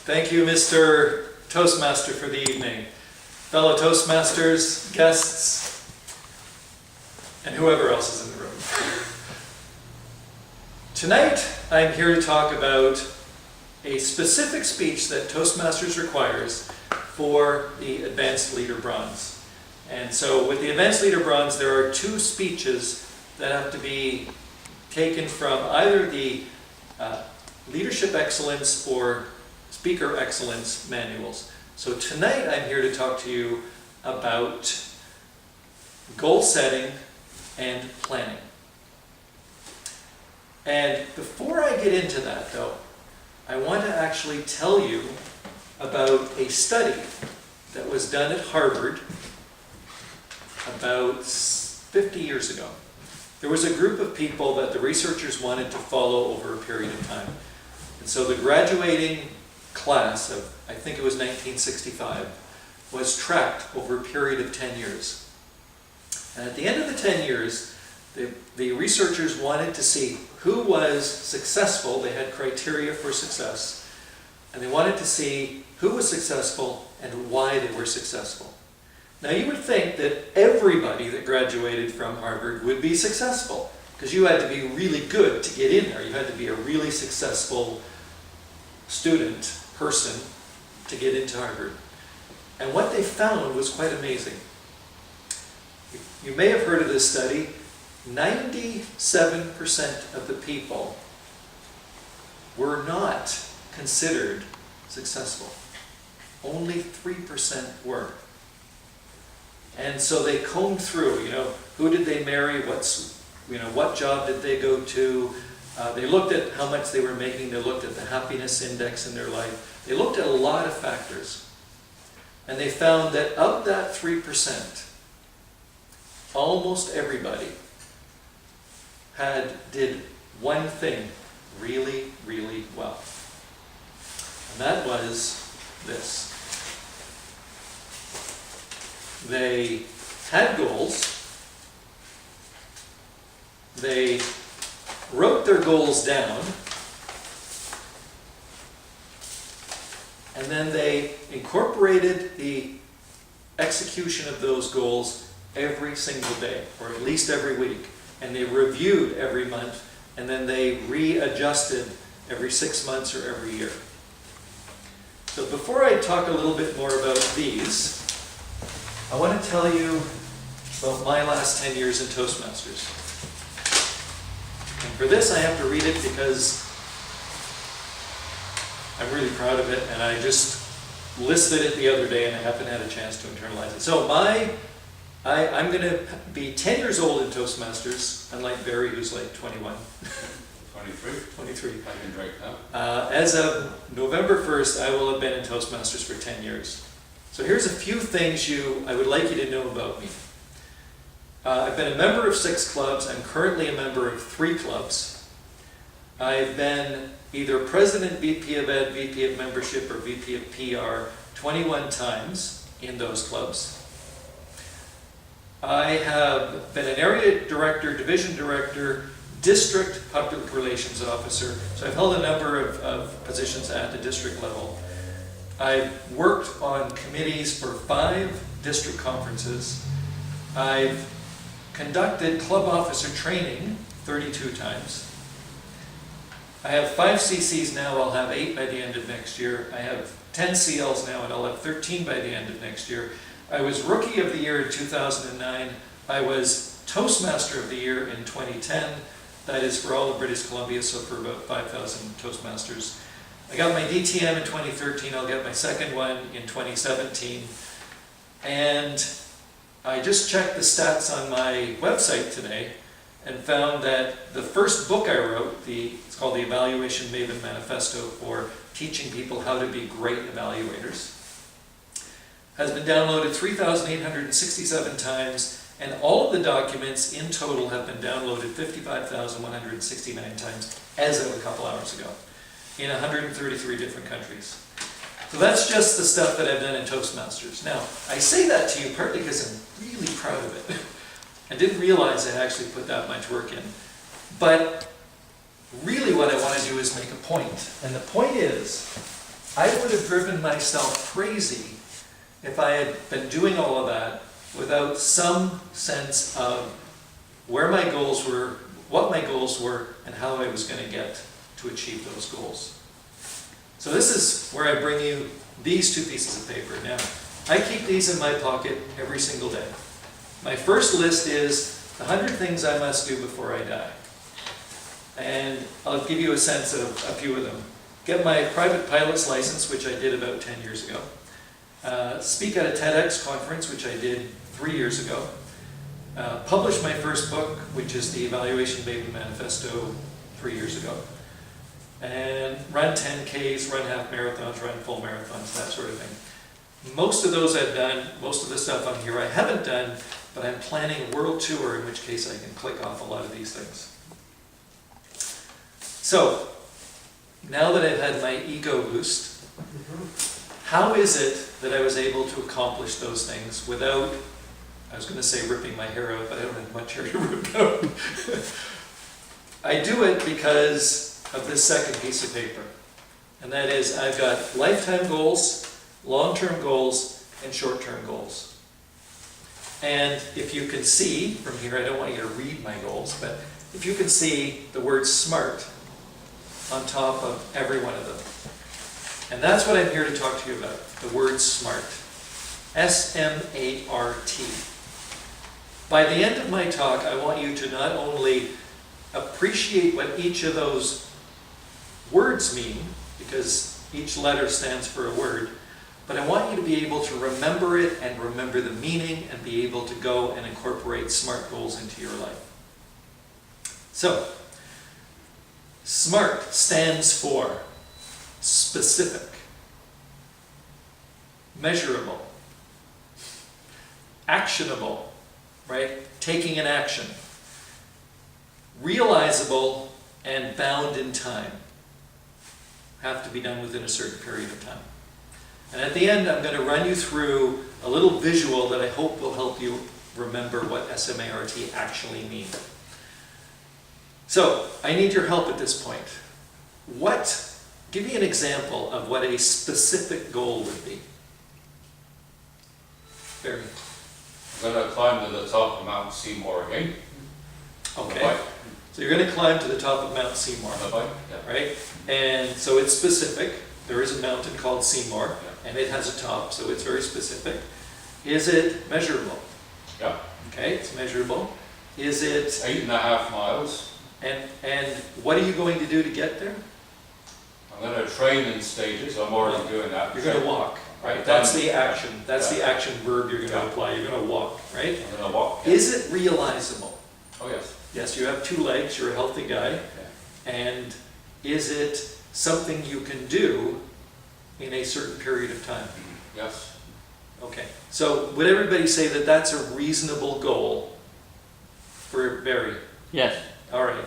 Thank you, Mr. Toastmaster, for the evening. Fellow Toastmasters, guests, and whoever else is in the room. Tonight, I'm here to talk about a specific speech that Toastmasters requires for the Advanced Leader Bronze. And so with the Advanced Leader Bronze, there are two speeches that have to be taken from either the Leadership Excellence or Speaker Excellence manuals. So tonight I'm here to talk to you about goal setting and planning. And before I get into that though, I want to actually tell you about a study that was done at Harvard about 50 years ago. There was a group of people that the researchers wanted to follow over a period of time. And so the graduating class of, I think it was 1965, was tracked over a period of 10 years. And at the end of the 10 years, the researchers wanted to see who was successful. They had criteria for success. And they wanted to see who was successful and why they were successful. Now you would think that everybody that graduated from Harvard would be successful, because you had to be really good to get in there. You had to be a really successful student, person, to get into Harvard. And what they found was quite amazing. You may have heard of this study. 97% of the people were not considered successful. Only 3% were. And so they combed through, who did they marry, what job did they go to. They looked at how much they were making. They looked at the happiness index in their life. They looked at a lot of factors. And they found that of that 3%, almost everybody did one thing really, really well. And that was this. They had goals. They wrote their goals down. And then they incorporated the execution of those goals every single day, or at least every week. And they reviewed every month, and then they readjusted every 6 months or every year. So before I talk a little bit more about these, I want to tell you about my last 10 years in Toastmasters. And for this I have to read it because I'm really proud of it, and I just listed it the other day and I haven't had a chance to internalize it. So I'm going to be 10 years old in Toastmasters, unlike Barry, who's like 21. 23? 23. I can drink now. As of November 1st, I will have been in Toastmasters for 10 years. So here's a few things I would like you to know about me. I've been a member of 6 clubs. I'm currently a member of 3 clubs. I've been either President, VP of Ed, VP of Membership, or VP of PR 21 times in those clubs. I have been an area director, division director, district public relations officer. So I've held a number of positions at the district level. I've worked on committees for 5 district conferences. I've conducted club officer training 32 times. I have 5 CCs now. I'll have 8 by the end of next year. I have 10 CLs now, and I'll have 13 by the end of next year. I was Rookie of the Year in 2009. I was Toastmaster of the Year in 2010. That is for all of British Columbia, so for about 5,000 Toastmasters. I got my DTM in 2013. I'll get my second one in 2017. And I just checked the stats on my website today and found that the first book I wrote, it's called The Evaluation Maven Manifesto for teaching people how to be great evaluators, has been downloaded 3,867 times, and all of the documents in total have been downloaded 55,169 times as of a couple hours ago in 133 different countries. So that's just the stuff that I've done in Toastmasters. Now, I say that to you partly because I'm really proud of it. I didn't realize I actually put that much work in. But really what I want to do is make a point. And the point is, I would have driven myself crazy if I had been doing all of that without some sense of where my goals were, what my goals were, and how I was going to get to achieve those goals. So this is where I bring you these two pieces of paper. Now, I keep these in my pocket every single day. My first list is the 100 things I must do before I die. And I'll give you a sense of a few of them. Get my private pilot's license, which I did about 10 years ago. Speak at a TEDx conference, which I did 3 years ago. Publish my first book, which is the Evaluation Baby Manifesto, 3 years ago. And run 10Ks, run half marathons, run full marathons, that sort of thing. Most of those I've done, most of the stuff on here I haven't done, but I'm planning a world tour, in which case I can click off a lot of these things. So, now that I've had my ego boost, how is it that I was able to accomplish those things without, I was going to say ripping my hair out, but I don't have much hair to rip out. I do it because of this second piece of paper. And that is, I've got lifetime goals, long-term goals, and short-term goals. And if you can see from here, I don't want you to read my goals, but if you can see the word SMART on top of every one of them. And that's what I'm here to talk to you about, the word SMART. S-M-A-R-T. By the end of my talk, I want you to not only appreciate what each of those words mean, because each letter stands for a word, but I want you to be able to remember it and remember the meaning and be able to go and incorporate SMART goals into your life. So, SMART stands for specific, measurable, actionable, right? Taking an action, realizable, and bound in time. Have to be done within a certain period of time. And at the end, I'm going to run you through a little visual that I hope will help you remember what SMART actually means. So, I need your help at this point. Give me an example of what a specific goal would be. Barry. I'm going to climb to the top of Mount Seymour again. Okay. On the bike. So you're going to climb to the top of Mount Seymour. On the bike, yeah. Right? And so it's specific. There is a mountain called Seymour, Yeah. and it has a top, so it's very specific. Is it measurable? Yeah. Okay, it's measurable. Is it, 8.5 miles. and what are you going to do to get there? I'm going to train in stages. I'm already doing that. You're going to walk, right? That's the action. That's the action verb you're going to apply. You're going to walk, right? I'm going to walk. Yeah. Is it realizable? Oh, yes. Yes, you have 2 legs. You're a healthy guy. Yeah. And is it something you can do in a certain period of time? Yes. Okay. So would everybody say that that's a reasonable goal for Barry? Yes. All right.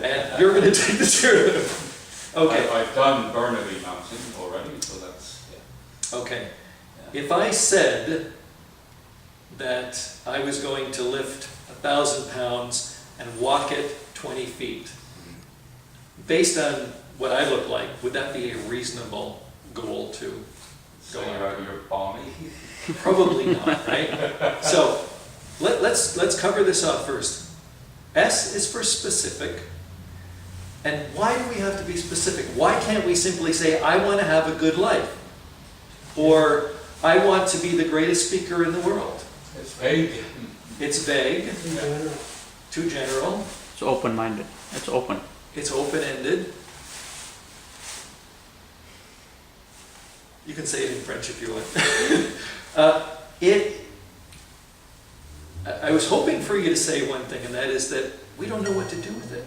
And you're going to take the chair. Okay. I've done Burnaby Mountain already, so that's, yeah. Okay. If I said that I was going to lift 1,000 pounds and walk it 20 feet, based on what I look like, would that be a reasonable goal to So you're balmy. Probably not, right? So let's cover this off first. S is for specific. And why do we have to be specific? Why can't we simply say, I want to have a good life? Or, I want to be the greatest speaker in the world? It's vague. It's vague. Too general. It's open-minded. It's open. It's open-ended. You can say it in French if you want. I was hoping for you to say one thing, and that is that we don't know what to do with it.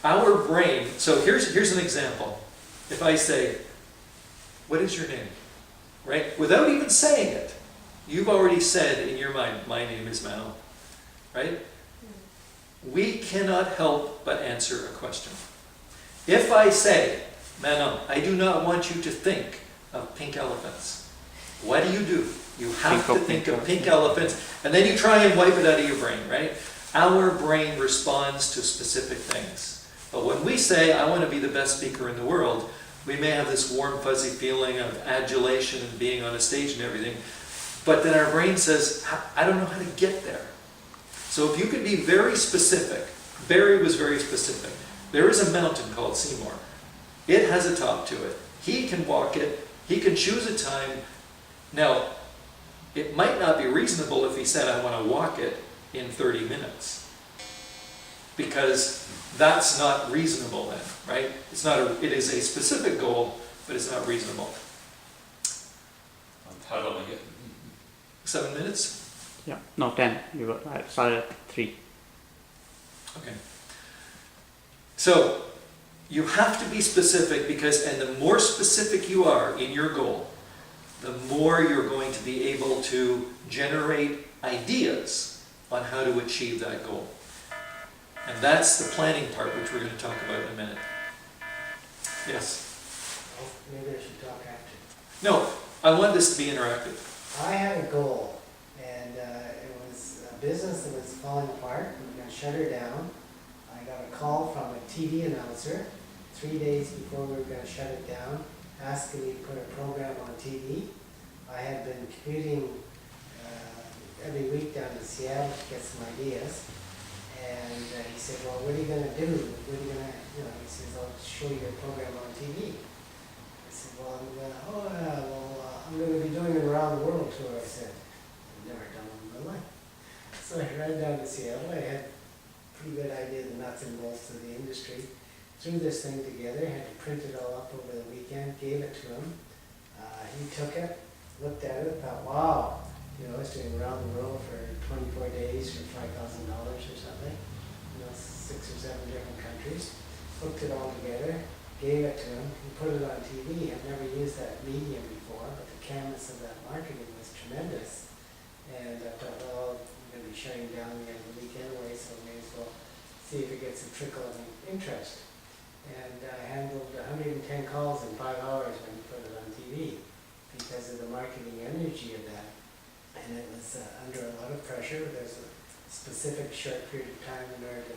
Our brain, so here's an example. If I say, what is your name? Right? Without even saying it, you've already said in your mind, my name is Mao. Right? We cannot help but answer a question. If I say, Manon, I do not want you to think of pink elephants, what do? You have to think of pink elephants, and then you try and wipe it out of your brain, right? Our brain responds to specific things. But when we say, I want to be the best speaker in the world, we may have this warm, fuzzy feeling of adulation and being on a stage and everything. But then our brain says, I don't know how to get there. So if you can be very specific, Barry was very specific. There is a mountain called Seymour. It has a top to it. He can walk it. He can choose a time. Now, it might not be reasonable if he said, I want to walk it in 30 minutes. Because that's not reasonable then, right? It is a specific goal, but it's not reasonable. How do I get? 7 minutes? Yeah, no, 10. I started at 3. Okay. So, you have to be specific and the more specific you are in your goal, the more you're going to be able to generate ideas on how to achieve that goal. And that's the planning part, which we're going to talk about in a minute. Yes? Well, maybe I should talk after. No, I want this to be interactive. I had a goal, and it was a business that was falling apart. We were going to shut her down. I got a call from a TV announcer 3 days before we were going to shut it down, asking me to put a program on TV. I had been commuting every week down to Seattle to get some ideas. And he said, well, what are you going to do? What are you going to, he says, I'll show you a program on TV. I said, well, I'm going to be doing an around the world tour. I said, I've never done one in my life. So I ran down to Seattle. I had a pretty good idea of the nuts and bolts of the industry. Threw this thing together, had to print it all up over the weekend, gave it to him. He took it, looked at it, thought, wow. I was doing around the world for 24 days for $5,000 or something. 6 or 7 different countries. Hooked it all together, gave it to him. He put it on TV. I've never used that medium before, but the canvas of that marketing was tremendous. And I thought, well, I'm going to be shutting down the end of the week anyway, so may as well see if it gets a trickle of interest. And I handled 110 calls in 5 hours when he put it on TV because of the marketing energy of that. And it was under a lot of pressure. There's a specific short period of time in order to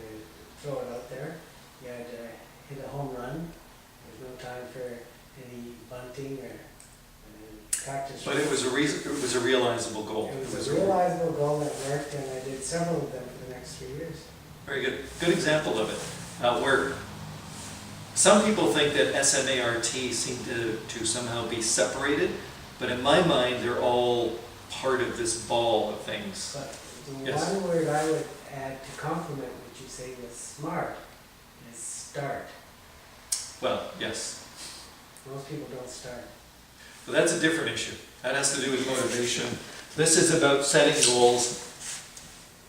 throw it out there. You had to hit a home run. There's no time for any bunting or practice. But it was a realizable goal. It was a realizable goal that worked, and I did several of them for the next 3 years. Very good. Good example of it. Where some people think that SMART seem to somehow be separated, but in my mind, they're all part of this ball of things. But the Yes. one word I would add to compliment what you say was smart is start. Well, yes. Most people don't start. But that's a different issue. That has to do with motivation. This is about setting goals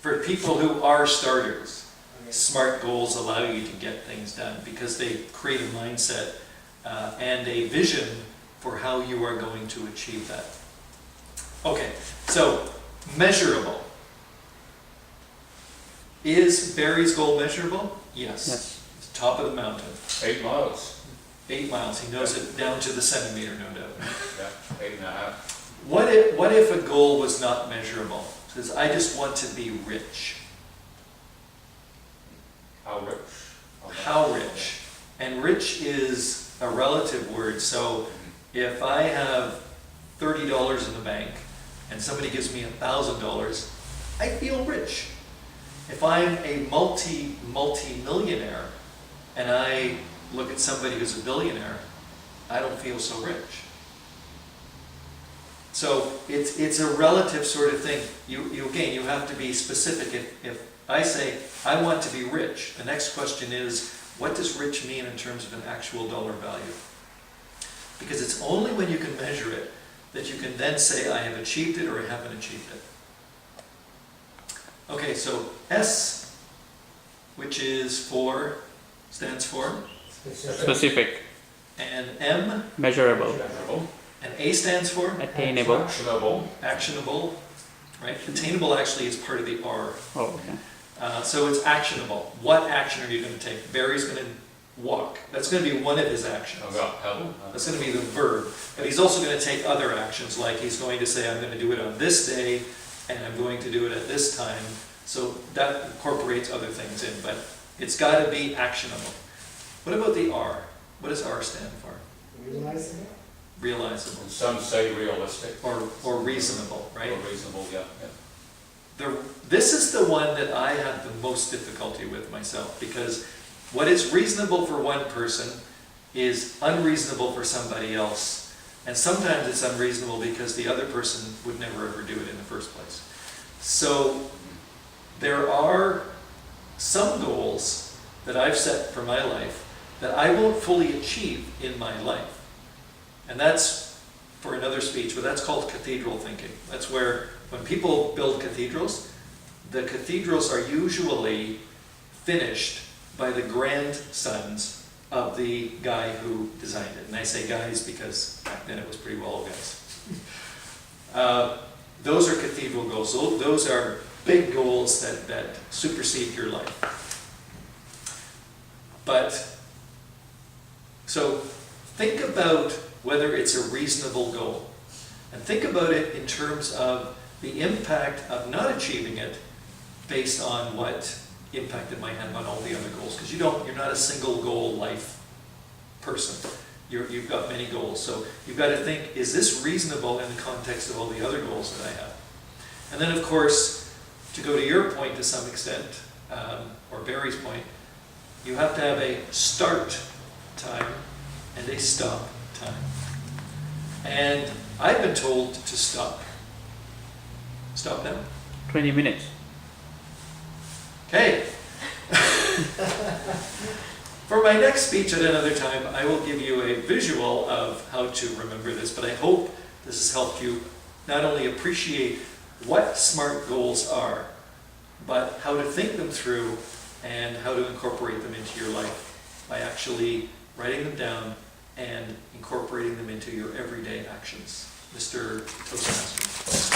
for people who are starters. Okay. Smart goals allow you to get things done because they create a mindset and a vision for how you are going to achieve that. Okay, so measurable. Is Barry's goal measurable? Yes. Yes. It's top of the mountain. 8 miles. 8 miles. He knows it down to the centimeter, no doubt. Yeah, 8.5. What if a goal was not measurable? It says, I just want to be rich. How rich? How rich? And rich is a relative word. So if I have $30 in the bank and somebody gives me $1,000, I feel rich. If I'm a multi-millionaire and I look at somebody who's a billionaire, I don't feel so rich. So it's a relative sort of thing. You have to be specific. If I say, I want to be rich, the next question is, what does rich mean in terms of an actual dollar value? Because it's only when you can measure it that you can then say, I have achieved it or I haven't achieved it. Okay, so S, which is stands for, Specific. and M, Measurable. Measurable. and A stands for Attainable. Actionable. actionable, right? Attainable actually is part of the R. Oh, okay. So it's actionable. What action are you going to take? Barry's going to walk. That's going to be one of his actions. I've got pedal. That's going to be the verb. But he's also going to take other actions, like he's going to say, I'm going to do it on this day, and I'm going to do it at this time. So that incorporates other things in, but it's got to be actionable. What about the R? What does R stand for? Realizing it? Realizable. And some say realistic. Or reasonable, right? Or reasonable, yeah, yeah. This is the one that I have the most difficulty with myself, because what is reasonable for one person is unreasonable for somebody else. And sometimes it's unreasonable because the other person would never ever do it in the first place. So there are some goals that I've set for my life that I won't fully achieve in my life. And that's for another speech, but that's called cathedral thinking. That's where when people build cathedrals, the cathedrals are usually finished by the grandsons of the guy who designed it. And I say guys because back then it was pretty well all guys. Those are cathedral goals. Those are big goals that supersede your life. But, so think about whether it's a reasonable goal. And think about it in terms of the impact of not achieving it based on what impact it might have on all the other goals. Because you're not a single goal life person. You've got many goals. So you've got to think, is this reasonable in the context of all the other goals that I have? And then of course, to go to your point to some extent, or Barry's point, you have to have a start time and a stop time. And I've been told to stop. Stop now. 20 minutes. Okay. For my next speech at another time, I will give you a visual of how to remember this, but I hope this has helped you not only appreciate what SMART goals are, but how to think them through and how to incorporate them into your life by actually writing them down and incorporating them into your everyday actions. Mr. Toastmaster.